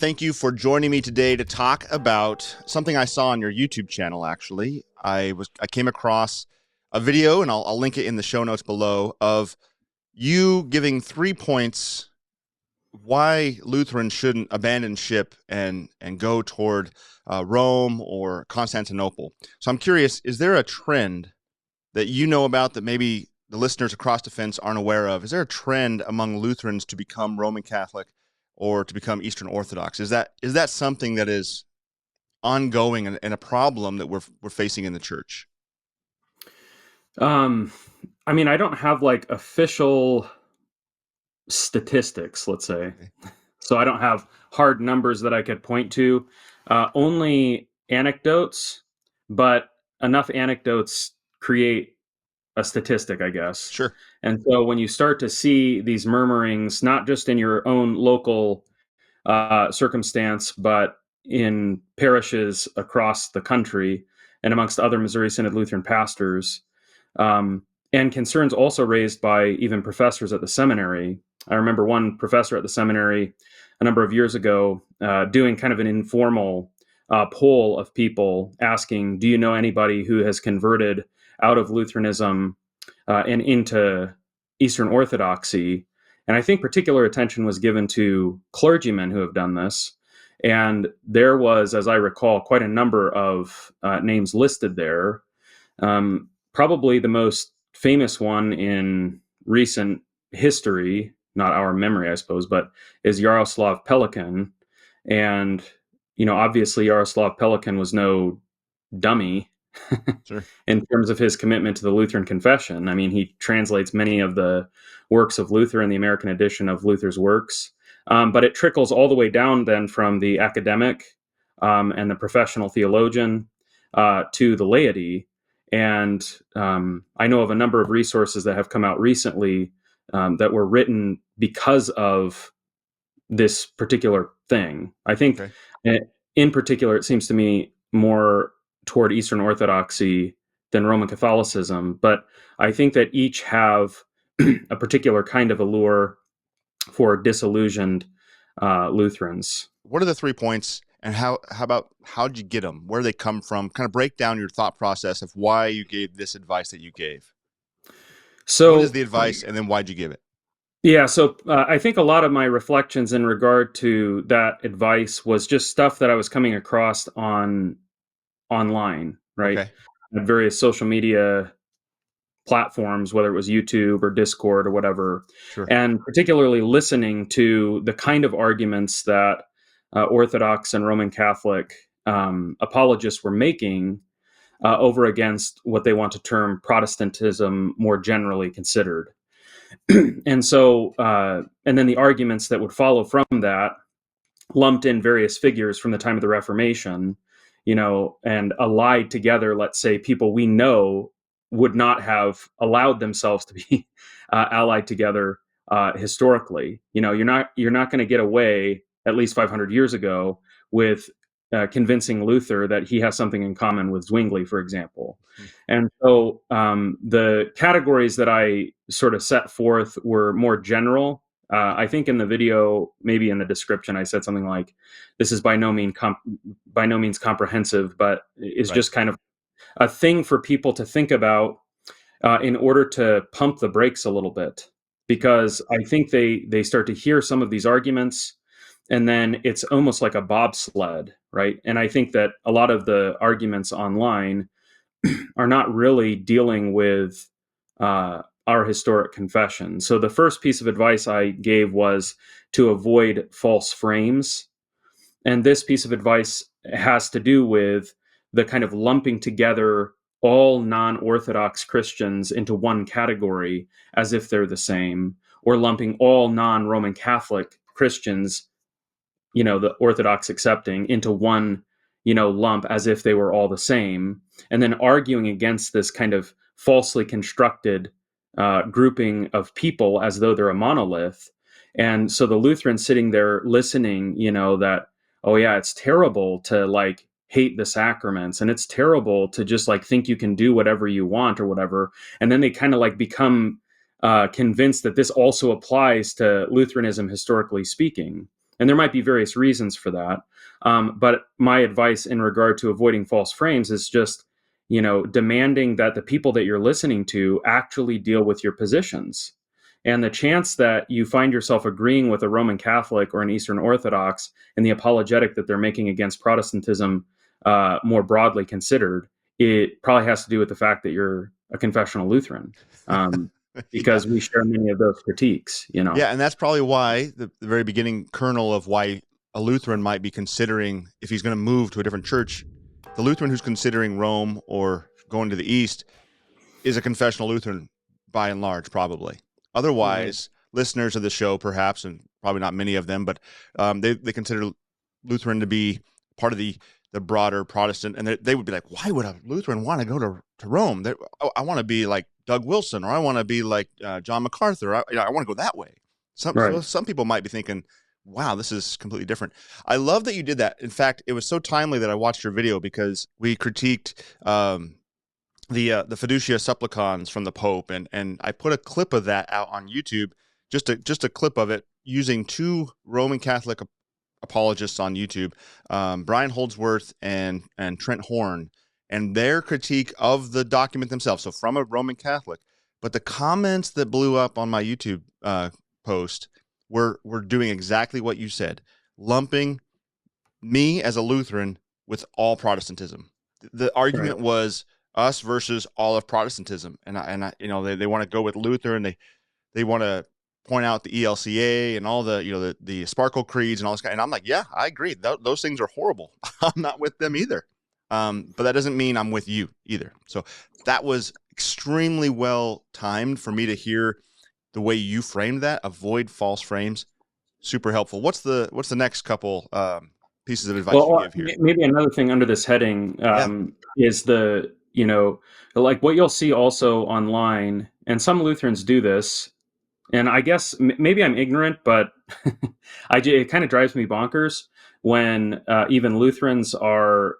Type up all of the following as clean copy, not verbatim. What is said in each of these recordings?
Thank you for joining me today to talk about something I saw on your YouTube channel. Actually, I came across a video, and I'll link it in the show notes below, of you giving 3 points why Lutherans shouldn't abandon ship and go toward Rome or Constantinople. So I'm curious, is there a trend that you know about that maybe the listeners across the fence aren't aware of? Is there a trend among Lutherans to become Roman Catholic or to become Eastern Orthodox? Is that something that is ongoing and a problem that we're facing in the church? I mean, I don't have like official statistics, let's say. Okay. So I don't have hard numbers that I could point to. Only anecdotes, but enough anecdotes create a statistic, I guess. Sure. And so when you start to see these murmurings, not just in your own local circumstance, but in parishes across the country and amongst other Missouri Synod Lutheran pastors, and concerns also raised by even professors at the seminary. I remember one professor at the seminary a number of years ago doing kind of an informal poll of people asking, do you know anybody who has converted out of Lutheranism and into Eastern Orthodoxy? And I think particular attention was given to clergymen who have done this. And there was, as I recall, quite a number of names listed there. Probably the most famous one in recent history, not our memory, I suppose, but is Yaroslav Pelikan. And, obviously Yaroslav Pelikan was no dummy. Sure. In terms of his commitment to the Lutheran confession. I mean, he translates many of the works of Luther in the American edition of Luther's works, but it trickles all the way down then from the academic and the professional theologian to the laity. And I know of a number of resources that have come out recently that were written because of this particular thing. I think in particular, it seems to me more toward Eastern Orthodoxy than Roman Catholicism, but I think that each have a particular kind of allure for disillusioned Lutherans. What are the 3 points, and how'd you get them? Where do they come from? Kind of break down your thought process of why you gave this advice that you gave. So, what is the advice, and then why'd you give it? Yeah, so I think a lot of my reflections in regard to that advice was just stuff that I was coming across online, right? Okay. At various social media platforms, whether it was YouTube or Discord or whatever. Sure. And particularly listening to the kind of arguments that Orthodox and Roman Catholic apologists were making over against what they want to term Protestantism more generally considered. And so, and then the arguments that would follow from that lumped in various figures from the time of the Reformation, and allied together, let's say, people we know would not have allowed themselves to be allied together historically. You're not going to get away, at least 500 years ago, with convincing Luther that he has something in common with Zwingli, for example. And so the categories that I sort of set forth were more general. I think in the video, maybe in the description, I said something like, this is by no means comprehensive, but is just kind of a thing for people to think about in order to pump the brakes a little bit. Because I think they start to hear some of these arguments, and then it's almost like a bobsled, right? And I think that a lot of the arguments online are not really dealing with our historic confession. So the first piece of advice I gave was to avoid false frames. And this piece of advice has to do with the kind of lumping together all non-Orthodox Christians into one category as if they're the same, or lumping all non-Roman Catholic Christians, the Orthodox accepting, into one, lump as if they were all the same, and then arguing against this kind of falsely constructed grouping of people as though they're a monolith. And so the Lutherans sitting there listening, that, oh yeah, it's terrible to hate the sacraments, and it's terrible to just think you can do whatever you want or whatever. And then they kind of become convinced that this also applies to Lutheranism, historically speaking. And there might be various reasons for that. But my advice in regard to avoiding false frames is just, demanding that the people that you're listening to actually deal with your positions. And the chance that you find yourself agreeing with a Roman Catholic or an Eastern Orthodox and the apologetic that they're making against Protestantism, more broadly considered, it probably has to do with the fact that you're a confessional Lutheran, because we share many of those critiques. Yeah, and that's probably why the very beginning kernel of why a Lutheran might be considering, if he's going to move to a different church, the Lutheran who's considering Rome or going to the East is a confessional Lutheran by and large, probably. Otherwise, listeners of the show, perhaps, and probably not many of them, but they consider Lutheran to be part of the broader Protestant, and they would be like, why would a Lutheran want to go to Rome? I want to be like Doug Wilson, or I want to be like John MacArthur. I want to go that way. Some people might be thinking, wow, this is completely different. I love that you did that. In fact, it was so timely that I watched your video, because we critiqued the Fiducia Supplicans from the Pope, and I put a clip of that out on YouTube, just a clip of it, using two Roman Catholic apologists on YouTube, Brian Holdsworth and Trent Horn, and their critique of the document themselves. So from a Roman Catholic, but the comments that blew up on my YouTube post were doing exactly what you said, lumping me as a Lutheran with all Protestantism. The argument was us versus all of Protestantism, and I they want to go with Luther, and they want to point out the ELCA and all the the sparkle creeds and all this kind. And I'm like, yeah, I agree. Those things are horrible. I'm not with them either. But that doesn't mean I'm with you either. So that was extremely well timed for me to hear the way you framed that. Avoid false frames. Super helpful. What's the next couple pieces of advice you give here? Maybe another thing under this heading is the, like what you'll see also online, and some Lutherans do this, and I guess maybe I'm ignorant, but it kind of drives me bonkers when even Lutherans are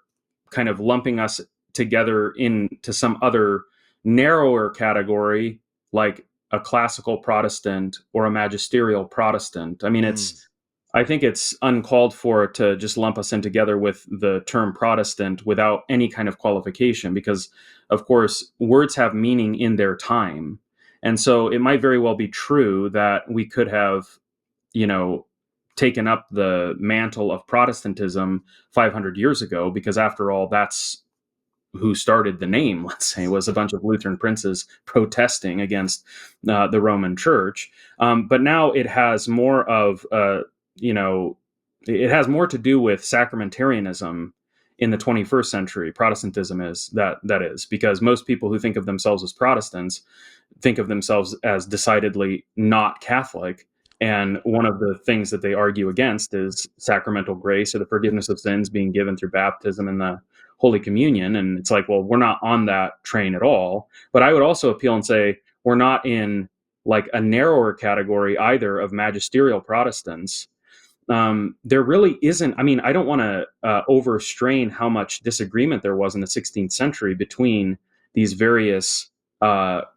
kind of lumping us together into some other narrower category, like a classical Protestant or a magisterial Protestant. I mean, I think it's uncalled for to just lump us in together with the term Protestant without any kind of qualification, because, of course, words have meaning in their time. And so it might very well be true that we could have, taken up the mantle of Protestantism 500 years ago, because after all, that's who started the name, let's say, was a bunch of Lutheran princes protesting against the Roman Church. But now it has more of, it has more to do with sacramentarianism in the 21st century. Protestantism is that is, because most people who think of themselves as Protestants think of themselves as decidedly not Catholic. And one of the things that they argue against is sacramental grace, or the forgiveness of sins being given through baptism and the Holy Communion. And it's like, well, we're not on that train at all. But I would also appeal and say we're not in like a narrower category either of magisterial Protestants. There really isn't. I mean, I don't want to overstrain how much disagreement there was in the 16th century between these various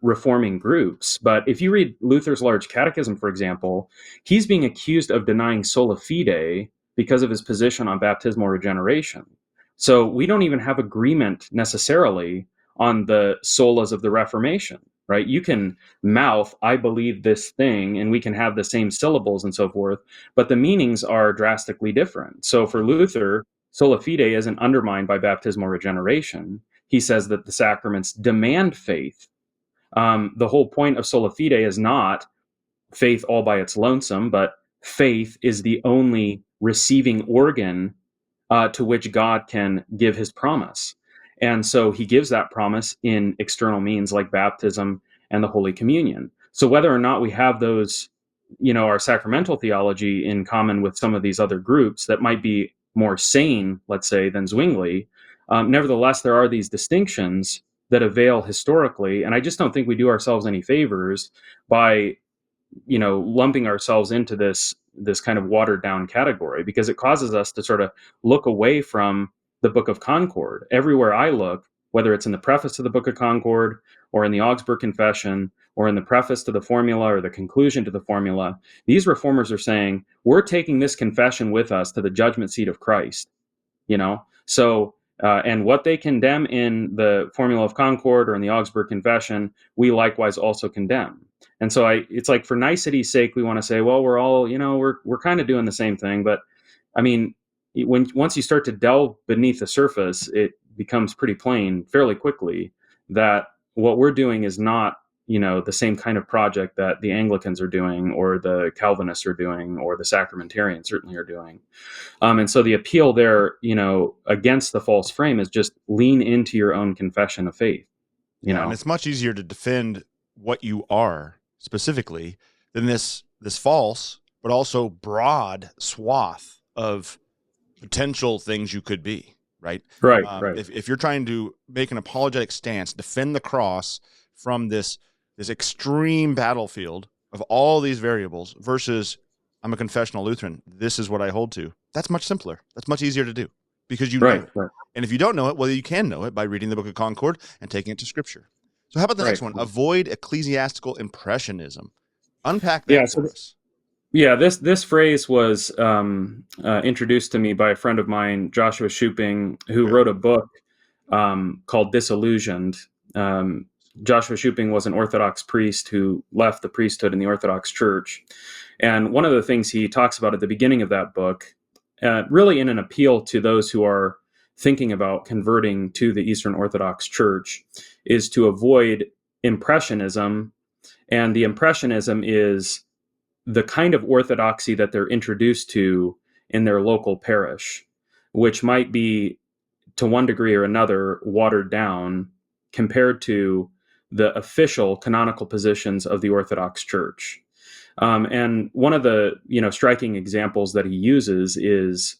reforming groups. But if you read Luther's Large Catechism, for example, he's being accused of denying sola fide because of his position on baptismal regeneration. So we don't even have agreement necessarily on the solas of the Reformation, right? You can mouth, I believe this thing, and we can have the same syllables and so forth, but the meanings are drastically different. So for Luther, sola fide isn't undermined by baptismal regeneration. He says that the sacraments demand faith. The whole point of sola fide is not faith all by its lonesome, but faith is the only receiving organ to which God can give his promise. And so he gives that promise in external means like baptism and the Holy Communion. So whether or not we have those, our sacramental theology in common with some of these other groups that might be more sane, let's say, than Zwingli, nevertheless, there are these distinctions that avail historically. And I just don't think we do ourselves any favors by, lumping ourselves into this kind of watered down category, because it causes us to sort of look away from the Book of Concord. Everywhere I look, whether it's in the preface to the Book of Concord or in the Augsburg Confession or in the preface to the formula or the conclusion to the formula, these reformers are saying, we're taking this confession with us to the judgment seat of Christ, you know? So, and what they condemn in the Formula of Concord or in the Augsburg Confession, we likewise also condemn. And so it's like, for nicety's sake, we want to say, well, we're all, we're kind of doing the same thing. But I mean, once you start to delve beneath the surface, it becomes pretty plain fairly quickly that what we're doing is not, the same kind of project that the Anglicans are doing, or the Calvinists are doing, or the Sacramentarians certainly are doing. And so the appeal there, against the false frame is just lean into your own confession of faith. And it's much easier to defend what you are specifically than this false, but also broad swath of potential things you could be, right? Right. If you're trying to make an apologetic stance, defend the cross from this extreme battlefield of all these variables versus I'm a confessional Lutheran, this is what I hold to, that's much simpler. That's much easier to do because you know it. Right. And if you don't know it, well, you can know it by reading the Book of Concord and taking it to Scripture. So how about the next one? Avoid ecclesiastical impressionism. Unpack that for us. Yeah, this phrase was introduced to me by a friend of mine, Joshua Shuping, who wrote a book called Disillusioned. Joshua Shuping was an Orthodox priest who left the priesthood in the Orthodox Church. And one of the things he talks about at the beginning of that book, really in an appeal to those who are thinking about converting to the Eastern Orthodox Church, is to avoid impressionism. And the impressionism is the kind of orthodoxy that they're introduced to in their local parish, which might be, to one degree or another, watered down compared to the official canonical positions of the Orthodox Church. And one of the, striking examples that he uses is,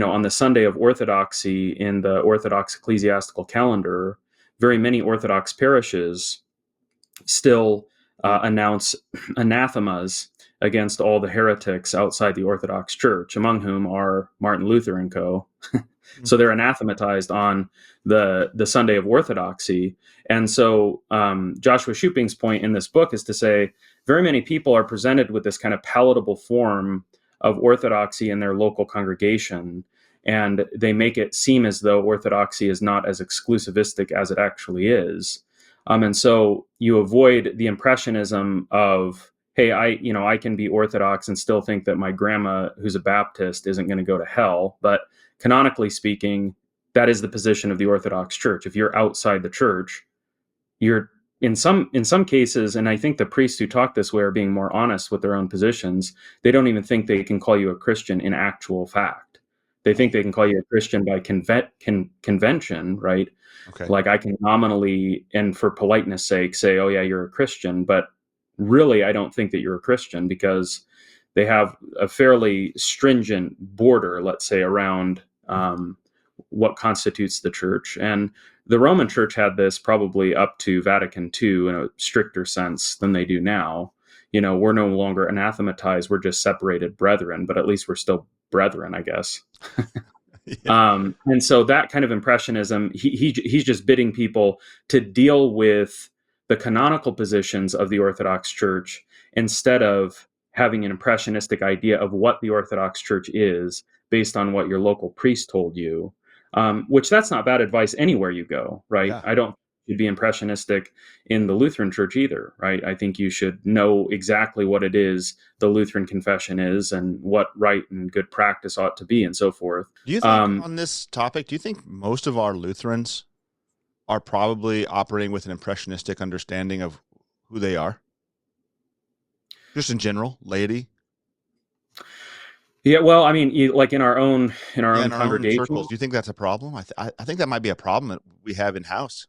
on the Sunday of Orthodoxy in the Orthodox ecclesiastical calendar, very many Orthodox parishes still announce anathemas against all the heretics outside the Orthodox Church, among whom are Martin Luther and co. So they're anathematized on the Sunday of Orthodoxy. And so Joshua Shuping's point in this book is to say very many people are presented with this kind of palatable form of orthodoxy in their local congregation, and they make it seem as though orthodoxy is not as exclusivistic as it actually is. And so you avoid the impressionism of, hey, I can be Orthodox and still think that my grandma, who's a Baptist, isn't going to go to hell. But canonically speaking, that is the position of the Orthodox Church. If you're outside the church, you're in some cases, and I think the priests who talk this way are being more honest with their own positions. They don't even think they can call you a Christian in actual fact. They think they can call you a Christian by convention, right? Okay. Like I can nominally, and for politeness sake, say, oh yeah, you're a Christian, but really I don't think that you're a Christian, because they have a fairly stringent border, let's say, around what constitutes the church. And the Roman Church had this probably up to Vatican II in a stricter sense than they do now. We're no longer anathematized, we're just separated brethren, but at least we're still brethren, I guess. Yeah. And so that kind of impressionism, he's just bidding people to deal with the canonical positions of the Orthodox Church instead of having an impressionistic idea of what the Orthodox Church is based on what your local priest told you, which that's not bad advice anywhere you go, right? Yeah. I don't think you'd be impressionistic in the Lutheran Church either, right? I think you should know exactly what it is the Lutheran confession is and what right and good practice ought to be and so forth. Do you think on this topic, do you think most of our Lutherans are probably operating with an impressionistic understanding of who they are? Just in general, laity? Yeah, well, I mean, like in our own congregation, circles. Do you think that's a problem? I think that might be a problem that we have in house.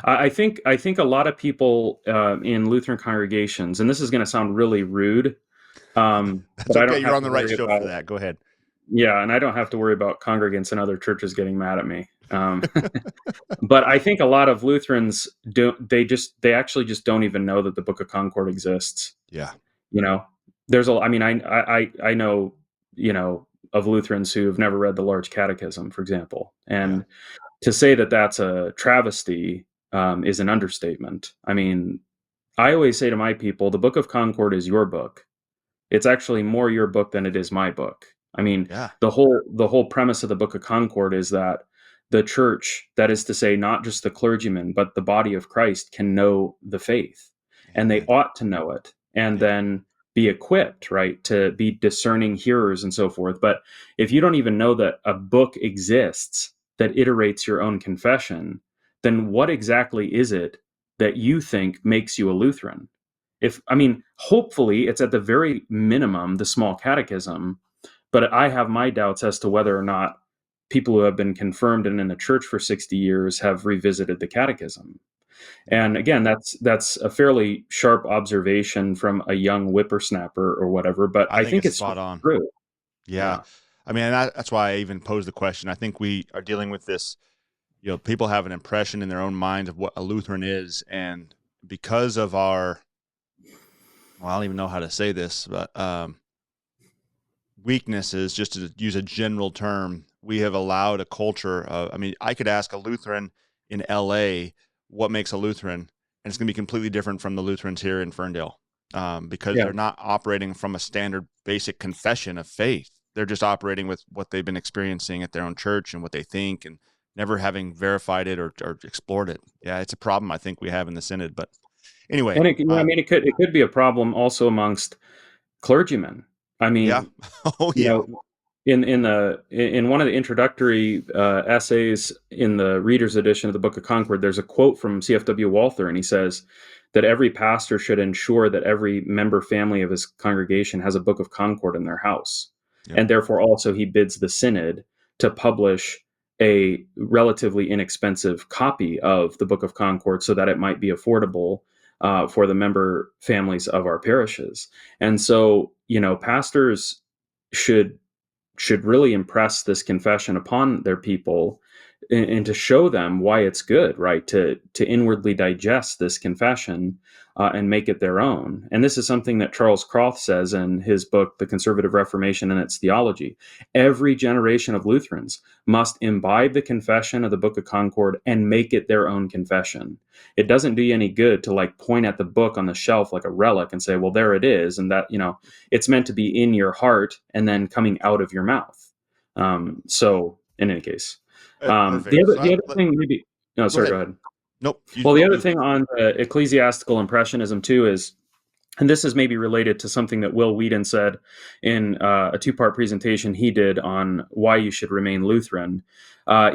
I think a lot of people in Lutheran congregations, and this is going to sound really rude. That's but okay. You're on the right show for that. Go ahead. Yeah, and I don't have to worry about congregants in other churches getting mad at me. But I think a lot of Lutherans they actually just don't even know that the Book of Concord exists. Yeah. There's I know, of Lutherans who have never read the Large Catechism, for example. And to say that that's a travesty is an understatement. I mean, I always say to my people, the Book of Concord is your book. It's actually more your book than it is my book. I mean, Yeah. the whole premise of the Book of Concord is that the church, that is to say, not just the clergyman, but the body of Christ, can know the faith, and they Amen. ought to know it, and Yeah. then be equipped, right, to be discerning hearers and so forth. But if you don't even know that a book exists that iterates your own confession, then what exactly is it that you think makes you a Lutheran? If I mean, hopefully it's at the very minimum the small catechism, but I have my doubts as to whether or not people who have been confirmed and in the church for 60 years have revisited the catechism. Yeah. And again, that's a fairly sharp observation from a young whippersnapper or whatever, but I I think think it's it's spot on. true. Yeah. Yeah. I mean, that's why I even posed the question. I think we are dealing with this, people have an impression in their own minds of what a Lutheran is. And because of our, well, I don't even know how to say this, but weaknesses, just to use a general term, we have allowed a culture of, I mean, I could ask a Lutheran in LA what makes a Lutheran, and it's going to be completely different from the Lutherans here in Ferndale, because Yeah. they're not operating from a standard basic confession of faith. They're just operating with what they've been experiencing at their own church and what they think, and never having verified it or explored it. Yeah, it's a problem I think we have in the synod. But anyway, And I mean, it could be a problem also amongst clergymen. I yeah, mean, oh you yeah, know, in one of the introductory essays in the reader's edition of the Book of Concord, there's a quote from CFW Walther, and he says that every pastor should ensure that every member family of his congregation has a Book of Concord in their house, yep, and therefore also he bids the synod to publish a relatively inexpensive copy of the Book of Concord so that it might be affordable for the member families of our parishes. And so, pastors should really impress this confession upon their people, and to show them why it's good, right? To inwardly digest this confession and make it their own. And this is something that Charles Croft says in his book, The Conservative Reformation and Its Theology. Every generation of Lutherans must imbibe the confession of the Book of Concord and make it their own confession. It doesn't do you any good to like point at the book on the shelf like a relic and say, well, there it is. And that, it's meant to be in your heart and then coming out of your mouth. So in any case, perfect. So the other thing maybe, no, go sorry, go ahead. ahead. Nope. Well, the other You thing on ecclesiastical impressionism too is, and this is maybe related to something that Will Whedon said in a two-part presentation he did on why you should remain Lutheran.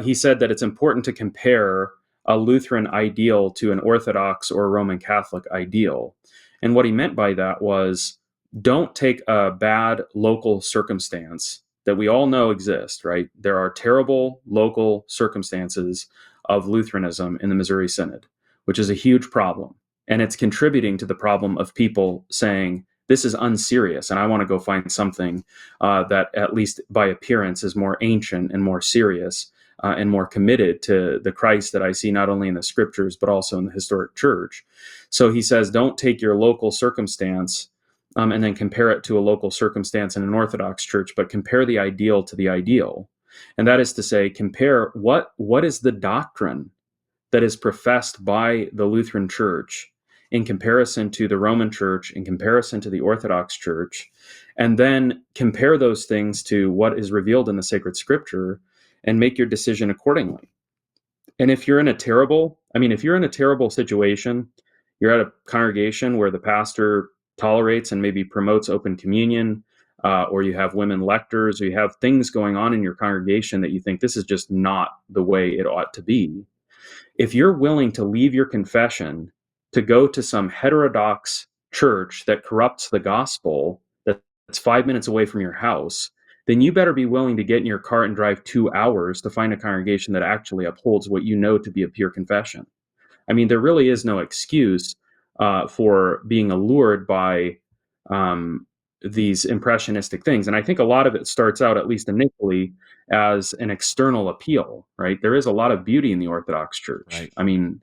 He said that it's important to compare a Lutheran ideal to an Orthodox or Roman Catholic ideal. And what he meant by that was, don't take a bad local circumstance that we all know exist, right? There are terrible local circumstances of Lutheranism in the Missouri Synod, which is a huge problem. And it's contributing to the problem of people saying, this is unserious, and I want to go find something that, at least by appearance, is more ancient and more serious and more committed to the Christ that I see not only in the scriptures, but also in the historic church. So he says, don't take your local circumstance and then compare it to a local circumstance in an Orthodox church, but compare the ideal to the ideal. And that is to say, compare what is the doctrine that is professed by the Lutheran Church in comparison to the Roman Church, in comparison to the Orthodox Church, and then compare those things to what is revealed in the sacred scripture and make your decision accordingly. And if you're in a terrible, situation, you're at a congregation where the pastor tolerates and maybe promotes open communion, or you have women lectors, or you have things going on in your congregation that you think this is just not the way it ought to be. If you're willing to leave your confession to go to some heterodox church that corrupts the gospel, that's 5 minutes away from your house, then you better be willing to get in your car and drive 2 hours to find a congregation that actually upholds what you know to be a pure confession. I mean, there really is no excuse for being allured by these impressionistic things. And I think a lot of it starts out, at least initially, as an external appeal, right? There is a lot of beauty in the Orthodox Church. right. I mean,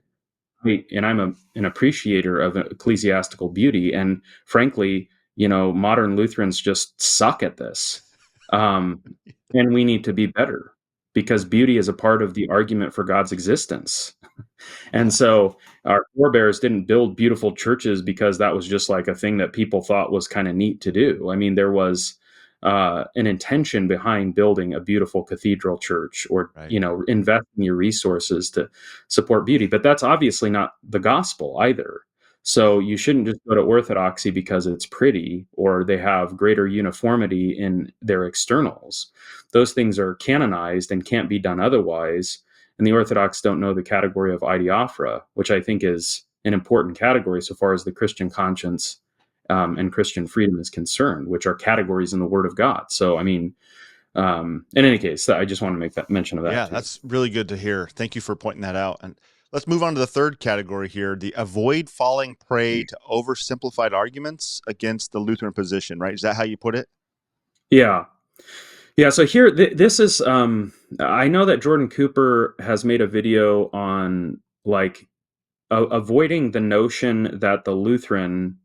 and I'm an appreciator of ecclesiastical beauty. And frankly, modern Lutherans just suck at this. And we need to be better. because beauty is a part of the argument for God's existence. And Yeah. so our forebears didn't build beautiful churches because that was just like a thing that people thought was kind of neat to do. I mean, there was an intention behind building a beautiful cathedral church, or, Right. you know, investing your resources to support beauty. But that's obviously not the gospel either. So you shouldn't just go to orthodoxy because it's pretty or they have greater uniformity in their externals. Those things are canonized and can't be done otherwise. And the Orthodox don't know the category of ideophora, which I think is an important category so far as the Christian conscience and Christian freedom is concerned, which are categories in the Word of God. So, I mean, in any case, I just want to make that mention of that. Yeah, that's really good to hear. Thank you for pointing that out. And let's move on to the third category here: the avoid falling prey to oversimplified arguments against the Lutheran position. Right? Is that how you put it? Yeah. Yeah, so here, this is, I know that Jordan Cooper has made a video on like avoiding the notion that the Lutheran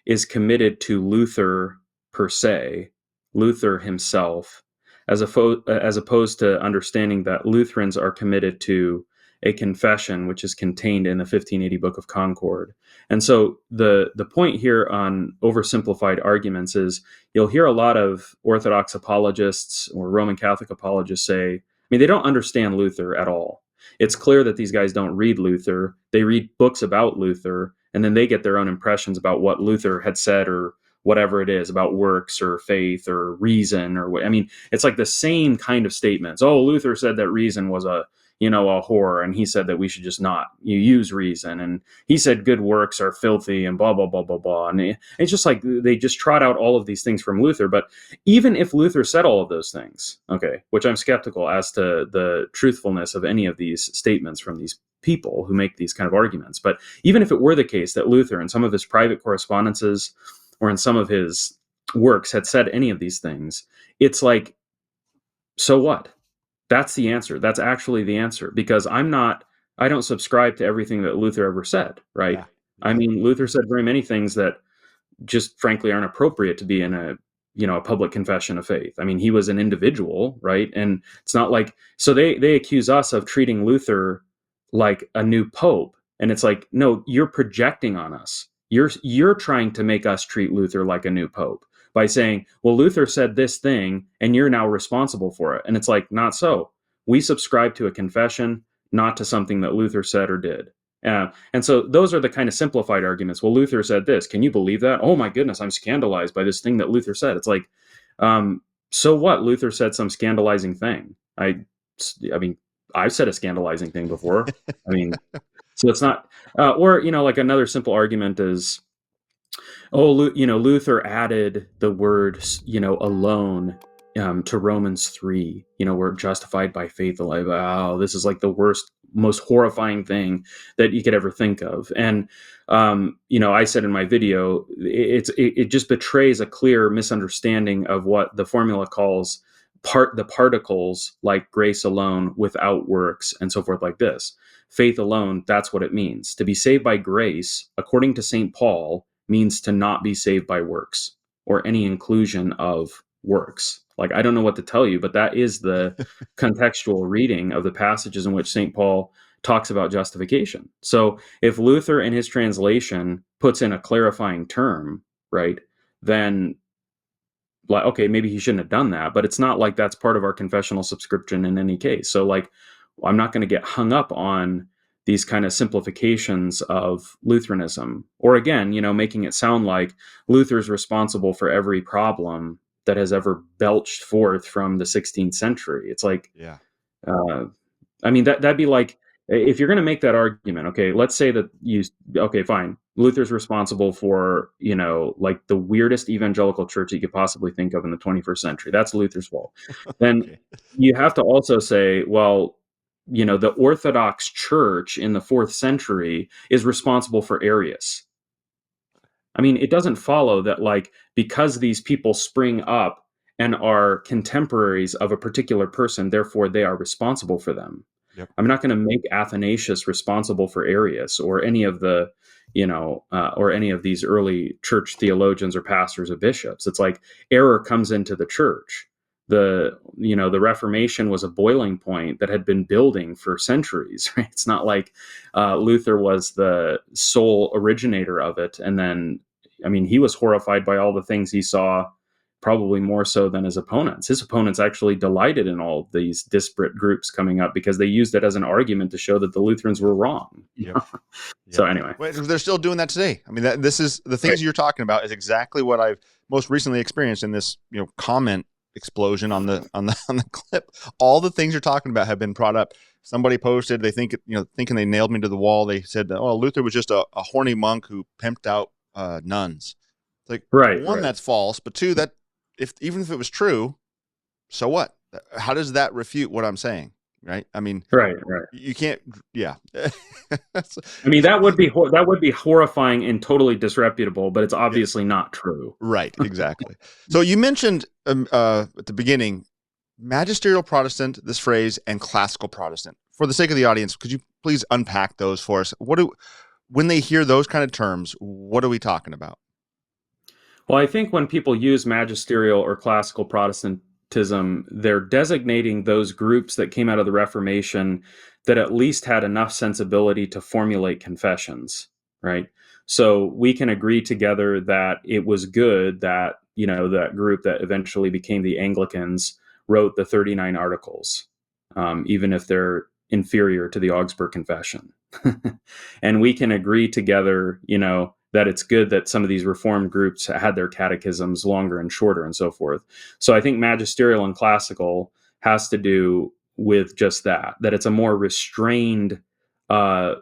is committed to Luther per se, Luther himself, as opposed to understanding that Lutherans are committed to a confession which is contained in the 1580 Book of Concord. And so the point here on oversimplified arguments is you'll hear a lot of Orthodox apologists or Roman Catholic apologists say, I mean, they don't understand Luther at all. It's clear that these guys don't read Luther. They read books about Luther, and then they get their own impressions about what Luther had said or whatever it is about works or faith or reason or what. I mean, it's like the same kind of statements. Oh, Luther said that reason was a whore, and he said that we should just not use reason, and he said good works are filthy and blah blah blah blah blah. And it's just like they just trot out all of these things from Luther. But even if Luther said all of those things, okay, which I'm skeptical as to the truthfulness of any of these statements from these people who make these kind of arguments, but even if it were the case that Luther in some of his private correspondences or in some of his works had said any of these things, it's like, so what? That's the answer. That's actually the answer, because I don't subscribe to everything that Luther ever said, right? Yeah. I mean, Luther said very many things that just frankly aren't appropriate to be in a public confession of faith. I mean, he was an individual, right? And it's not like, so they accuse us of treating Luther like a new pope. And it's like, no, you're projecting on us. You're trying to make us treat Luther like a new pope by saying, well, Luther said this thing and you're now responsible for it. And it's like, not so. We subscribe to a confession, not to something that Luther said or did. And so those are the kind of simplified arguments. Well, Luther said this. Can you believe that? Oh my goodness, I'm scandalized by this thing that Luther said. It's like, so what? Luther said some scandalizing thing. I mean, I've said a scandalizing thing before. I mean, so it's not, or, like another simple argument is, oh, Luther added the word, alone to Romans 3, we're justified by faith alone. Wow, this is like the worst, most horrifying thing that you could ever think of. And, I said in my video, it just betrays a clear misunderstanding of what the formula calls the particles, like grace alone without works and so forth like this. Faith alone, that's what it means. To be saved by grace, according to St. Paul, means to not be saved by works or any inclusion of works. Like, I don't know what to tell you, but that is the contextual reading of the passages in which St. Paul talks about justification. So if Luther in his translation puts in a clarifying term, right, then like, okay, maybe he shouldn't have done that, but it's not like that's part of our confessional subscription in any case. So like, I'm not going to get hung up on these kind of simplifications of Lutheranism, or again, making it sound like Luther's responsible for every problem that has ever belched forth from the 16th century. It's like, Yeah. I mean, that'd be like, if you're going to make that argument, okay, let's say that okay, fine. Luther's responsible for, like the weirdest evangelical church you could possibly think of in the 21st century. That's Luther's fault. Then Okay. you have to also say, well, the Orthodox Church in the 4th century is responsible for Arius. I mean, it doesn't follow that, like, because these people spring up and are contemporaries of a particular person, therefore they are responsible for them. Yep. I'm not going to make Athanasius responsible for Arius or any of the, or any of these early church theologians or pastors or bishops. It's like error comes into the church. the Reformation was a boiling point that had been building for centuries. Right? It's not like Luther was the sole originator of it, and then, I mean, he was horrified by all the things he saw, probably more so than his opponents. His opponents actually delighted in all these disparate groups coming up because they used it as an argument to show that the Lutherans were wrong. Yep. So anyway, they're still doing that today. I mean, this is the things you're talking about is exactly what I've most recently experienced in this, comment explosion on the clip. All the things you're talking about have been brought up. Somebody posted, they think, thinking they nailed me to the wall. They said, "Oh, Luther was just a horny monk who pimped out nuns." It's like, one, that's false, but two, that even if it was true, so what? How does that refute what I'm saying? Right? I mean, right. You can't. Yeah. I mean, that would be horrifying and totally disreputable, but it's obviously not true. Right. Exactly. So you mentioned at the beginning, magisterial Protestant, this phrase, and classical Protestant. For the sake of the audience, could you please unpack those for us? When they hear those kind of terms, what are we talking about? Well, I think when people use magisterial or classical Protestantism, they're designating those groups that came out of the Reformation that at least had enough sensibility to formulate confessions, right? So we can agree together that it was good that, that group that eventually became the Anglicans wrote the 39 Articles, even if they're inferior to the Augsburg Confession. And we can agree together, that it's good that some of these Reformed groups had their catechisms longer and shorter and so forth. So I think magisterial and classical has to do with just that it's a more restrained, a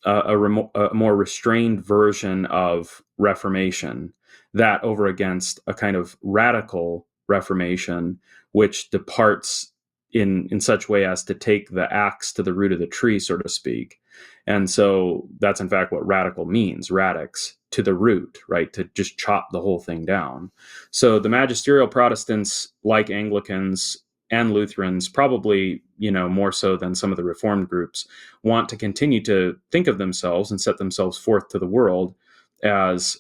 more restrained version of Reformation, that over against a kind of radical Reformation, which departs in such way as to take the axe to the root of the tree, so to speak. And so that's in fact what radical means, radix, to the root, right? To just chop the whole thing down. So the magisterial Protestants, like Anglicans and Lutherans, probably, more so than some of the Reformed groups, want to continue to think of themselves and set themselves forth to the world as,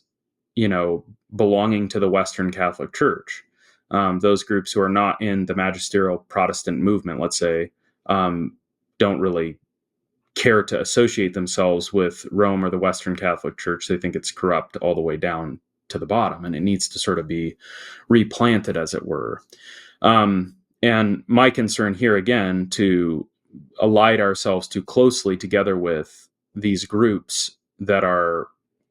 belonging to the Western Catholic Church. Those groups who are not in the magisterial Protestant movement, let's say, don't really care to associate themselves with Rome or the Western Catholic Church. They think it's corrupt all the way down to the bottom, and it needs to sort of be replanted, as it were. And my concern here, again, to ally ourselves too closely together with these groups that are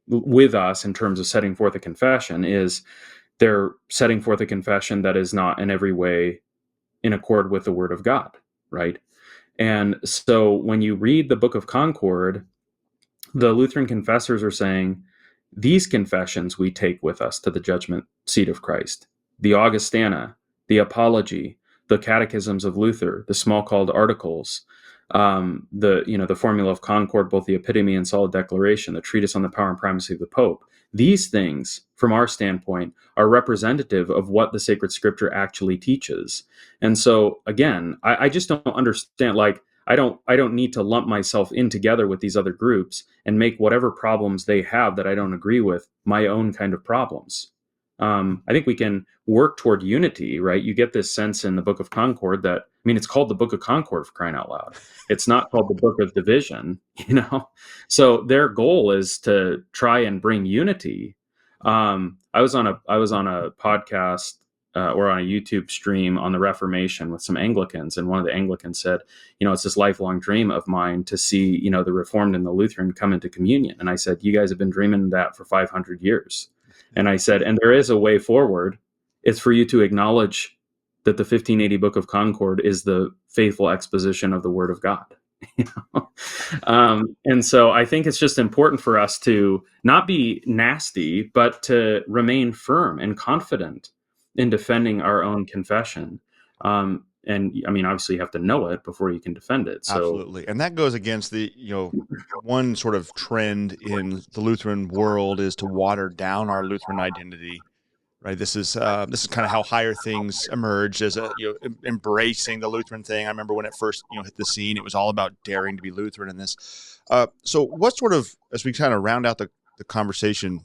with us in terms of setting forth a confession, is they're setting forth a confession that is not in every way in accord with the Word of God, right? And so when you read the Book of Concord, the Lutheran confessors are saying, these confessions we take with us to the judgment seat of Christ: the Augustana, the Apology, the Catechisms of Luther, the small called Articles, the Formula of Concord, both the Epitome and Solid Declaration, the Treatise on the Power and Primacy of the Pope. These things, from our standpoint, are representative of what the sacred scripture actually teaches. And so, again, I just don't understand, I don't need to lump myself in together with these other groups and make whatever problems they have that I don't agree with my own kind of problems. I think we can work toward unity, right? You get this sense in the Book of Concord that, it's called the Book of Concord, for crying out loud. It's not called the Book of Division, So their goal is to try and bring unity. I was on a podcast or on a YouTube stream on the Reformation with some Anglicans, and one of the Anglicans said, it's this lifelong dream of mine to see, the Reformed and the Lutheran come into communion. And I said, you guys have been dreaming that for 500 years. And I said, and there is a way forward. It's for you to acknowledge that the 1580 Book of Concord is the faithful exposition of the Word of God. And so I think it's just important for us to not be nasty, but to remain firm and confident in defending our own confession. And obviously you have to know it before you can defend it. So, absolutely. And that goes against the, one sort of trend in the Lutheran world is to water down our Lutheran identity, right? This is kind of how higher things emerged as embracing the Lutheran thing. I remember when it first, hit the scene, it was all about daring to be Lutheran in this. So what sort of, as we kind of round out the conversation,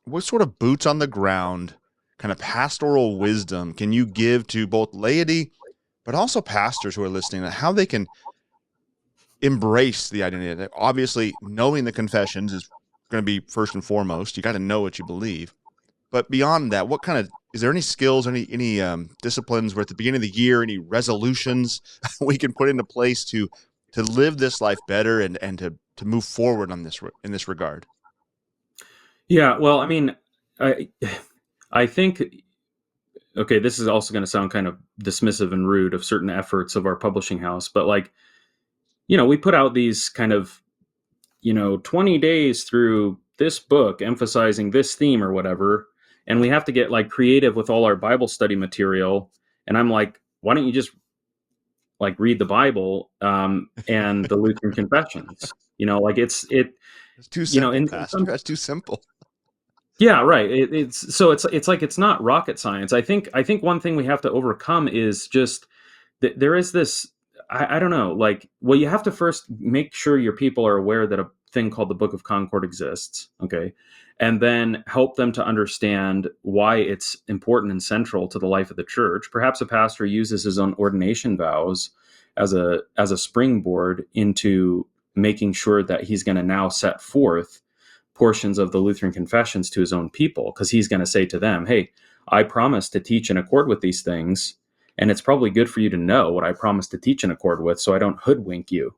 what sort of boots on the ground kind of pastoral wisdom can you give to both laity, but also pastors who are listening, and how they can embrace the identity? Obviously, knowing the confessions is going to be first and foremost. You got to know what you believe. But beyond that, what kind of, is there any skills, any disciplines where at the beginning of the year, any resolutions we can put into place to live this life better and to move forward on this in this regard? Yeah, well, I mean, I think, okay, this is also going to sound kind of dismissive and rude of certain efforts of our publishing house, but like, we put out these kind of, 20 days through this book emphasizing this theme or whatever, and we have to get like creative with all our Bible study material. And I'm like, why don't you just like read the Bible and the Lutheran confessions? Like it's too simple, Pastor. That's too simple. Yeah, right. It's like it's not rocket science. I think one thing we have to overcome is just that there is this. I don't know. Like, well, you have to first make sure your people are aware that a thing called the Book of Concord exists. Okay, and then help them to understand why it's important and central to the life of the church. Perhaps a pastor uses his own ordination vows as a springboard into making sure that he's going to now set forth portions of the Lutheran confessions to his own people, because he's going to say to them, hey, I promise to teach in accord with these things, and it's probably good for you to know what I promise to teach in accord with, so I don't hoodwink you,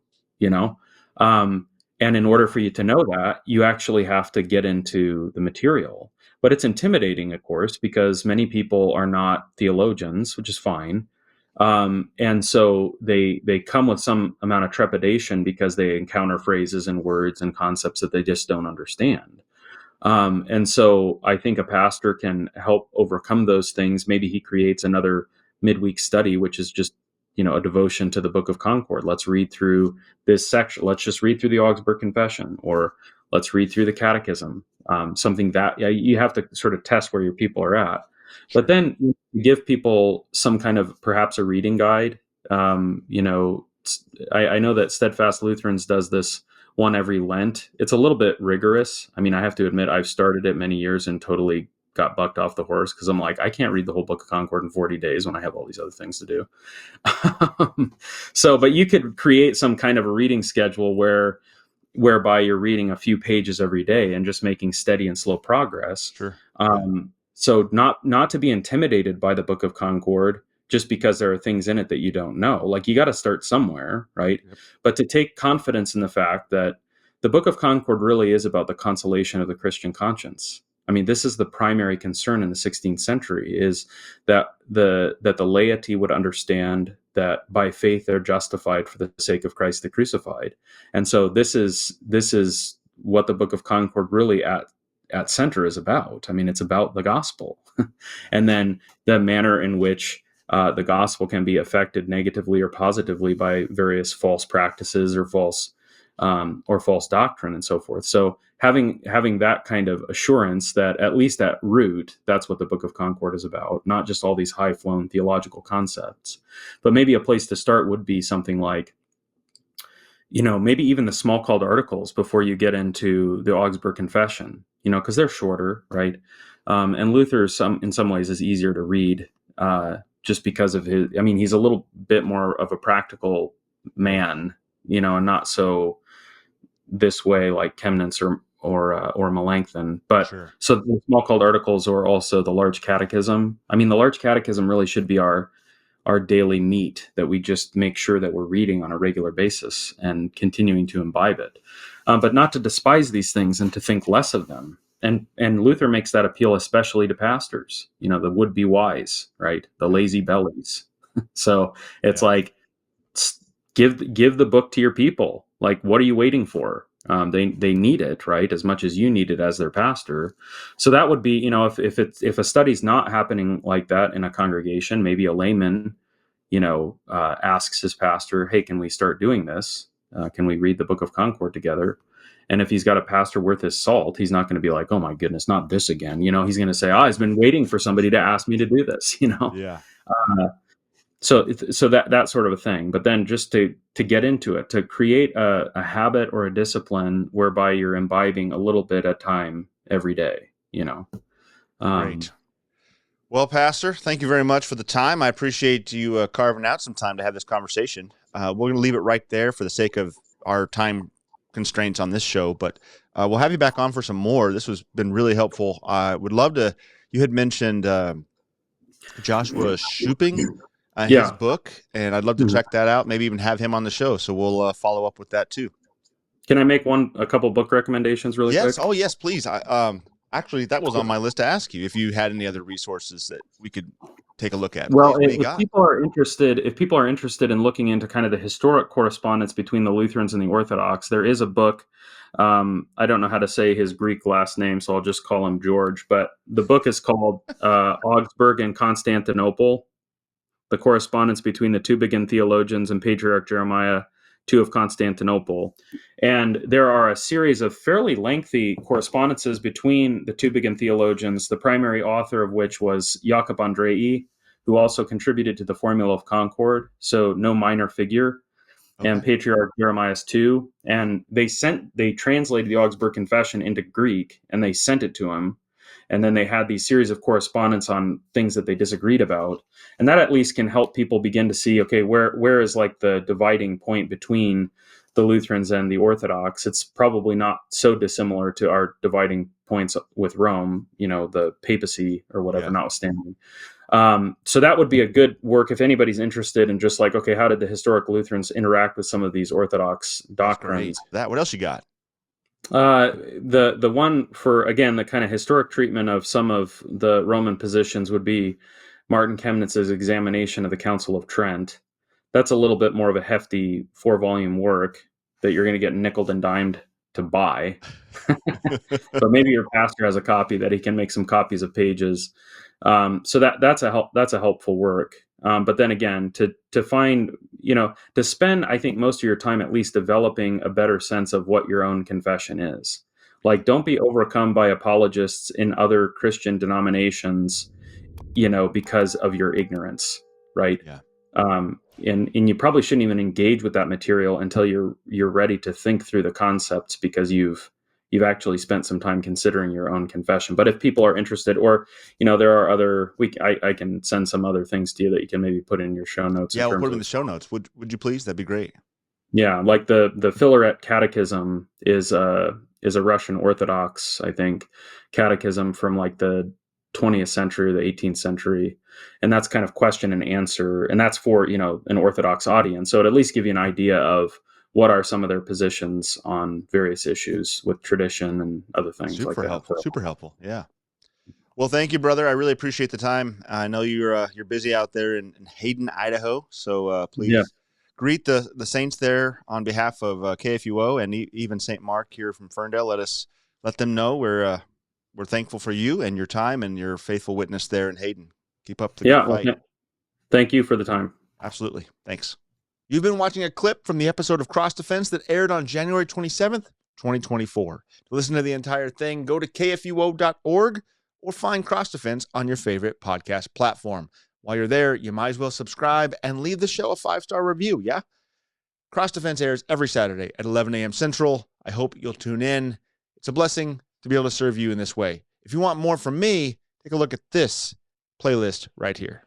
and in order for you to know that, you actually have to get into the material. But it's intimidating, of course, because many people are not theologians, which is fine. And so they come with some amount of trepidation because they encounter phrases and words and concepts that they just don't understand. And so I think a pastor can help overcome those things. Maybe he creates another midweek study, which is just, a devotion to the Book of Concord. Let's read through this section. Let's just read through the Augsburg Confession, or let's read through the Catechism. Something that you have to sort of test where your people are at. Sure. But then you give people some kind of perhaps a reading guide. I know that Steadfast Lutherans does this one every Lent. It's a little bit rigorous. I mean, I have to admit, I've started it many years and totally got bucked off the horse because I'm like, I can't read the whole Book of Concord in 40 days when I have all these other things to do. But you could create some kind of a reading schedule whereby you're reading a few pages every day and just making steady and slow progress. Sure. So not to be intimidated by the Book of Concord just because there are things in it that you don't know. Like, you got to start somewhere, right? Yep. But to take confidence in the fact that the Book of Concord really is about the consolation of the Christian conscience. I mean, this is the primary concern in the 16th century, is that the laity would understand that by faith they're justified for the sake of Christ the crucified. And so this is what the Book of Concord really at center is about. I mean, it's about the gospel, and then the manner in which the gospel can be affected negatively or positively by various false practices or false doctrine and so forth. So having that kind of assurance that at least at root, that's what the Book of Concord is about, not just all these high-flown theological concepts. But maybe a place to start would be something like, maybe even the small called articles before you get into the Augsburg Confession, because they're shorter, right? And Luther in some ways is easier to read just because of he's a little bit more of a practical man, and not so this way like Chemnitz or Melanchthon. But sure. So the small called articles, or also the large catechism. I mean, the large catechism really should be our daily meat that we just make sure that we're reading on a regular basis and continuing to imbibe it, but not to despise these things and to think less of them. And Luther makes that appeal especially to pastors, the would-be wise, right? The lazy bellies. So it's like, give the book to your people. Like, what are you waiting for? They need it, right? As much as you need it as their pastor. So that would be, if a study's not happening like that in a congregation, maybe a layman, asks his pastor, hey, can we start doing this? Can we read the Book of Concord together? And if he's got a pastor worth his salt, he's not going to be like, oh my goodness, not this again. He's going to say, I've been waiting for somebody to ask me to do this, Yeah. So that sort of a thing. But then just to get into it, to create a habit or a discipline whereby you're imbibing a little bit at a time every day, Great. Well, Pastor, thank you very much for the time. I appreciate you carving out some time to have this conversation. We're going to leave it right there for the sake of our time constraints on this show, but we'll have you back on for some more. This has been really helpful. I would love to. You had mentioned Joshua Shuping, his Yeah. book, and I'd love to Mhm. check that out. Maybe even have him on the show. So we'll follow up with that too. Can I make a couple book recommendations really Yes. quick? Oh, yes, please. Actually, that was on my list to ask you if you had any other resources that we could take a look at. Well, Please, what do you if got? people are interested in looking into kind of the historic correspondence between the Lutherans and the Orthodox, there is a book. I don't know how to say his Greek last name, so I'll just call him George. But the book is called Augsburg and Constantinople: The Correspondence Between the Tübingen Theologians and Patriarch Jeremiah II of Constantinople. And there are a series of fairly lengthy correspondences between the Tübingen theologians, the primary author of which was Jakob Andrei, who also contributed to the Formula of Concord, so no minor figure, and Okay. Patriarch Jeremiah II. And they translated the Augsburg Confession into Greek, and they sent it to him. And then they had these series of correspondence on things that they disagreed about. And that at least can help people begin to see, okay, where is like the dividing point between the Lutherans and the Orthodox? It's probably not so dissimilar to our dividing points with Rome, the papacy or whatever, Yeah. notwithstanding. So that would be a good work if anybody's interested in just like, okay, how did the historic Lutherans interact with some of these Orthodox doctrines? What else you got? The one for, again, the kind of historic treatment of some of the Roman positions would be Martin Chemnitz's examination of the Council of Trent. That's a little bit more of a hefty 4-volume work that you're going to get nickeled and dimed to buy. But maybe your pastor has a copy that he can make some copies of pages. So that's a helpful work. But then again, to find, to spend, I think, most of your time at least developing a better sense of what your own confession is. Like, don't be overcome by apologists in other Christian denominations, because of your ignorance, right? Yeah. And you probably shouldn't even engage with that material until you're ready to think through the concepts, because you've actually spent some time considering your own confession. But if people are interested, or there are other, I can send some other things to you that you can maybe put in your show notes. Yeah, we'll put them in the show notes. Would you please? That'd be great. Yeah, like the Filaret Catechism is a Russian Orthodox, I think, catechism from like the 20th century or the 18th century, and that's kind of question and answer, and that's for an Orthodox audience. So it at least give you an idea of what are some of their positions on various issues with tradition and other things. Super like helpful. that. Super helpful. Yeah. Well, thank you, brother. I really appreciate the time. I know you're busy out there in Hayden, Idaho. So please greet the saints there on behalf of KFUO and even St. Mark here from Ferndale. Let them know we're thankful for you and your time and your faithful witness there in Hayden. Keep up the good fight. Well, thank you for the time. Absolutely. Thanks. You've been watching a clip from the episode of Cross Defense that aired on January 27th, 2024. To listen to the entire thing, go to kfuo.org or find Cross Defense on your favorite podcast platform. While you're there, you might as well subscribe and leave the show a 5-star review, yeah? Cross Defense airs every Saturday at 11 a.m. Central. I hope you'll tune in. It's a blessing to be able to serve you in this way. If you want more from me, take a look at this playlist right here.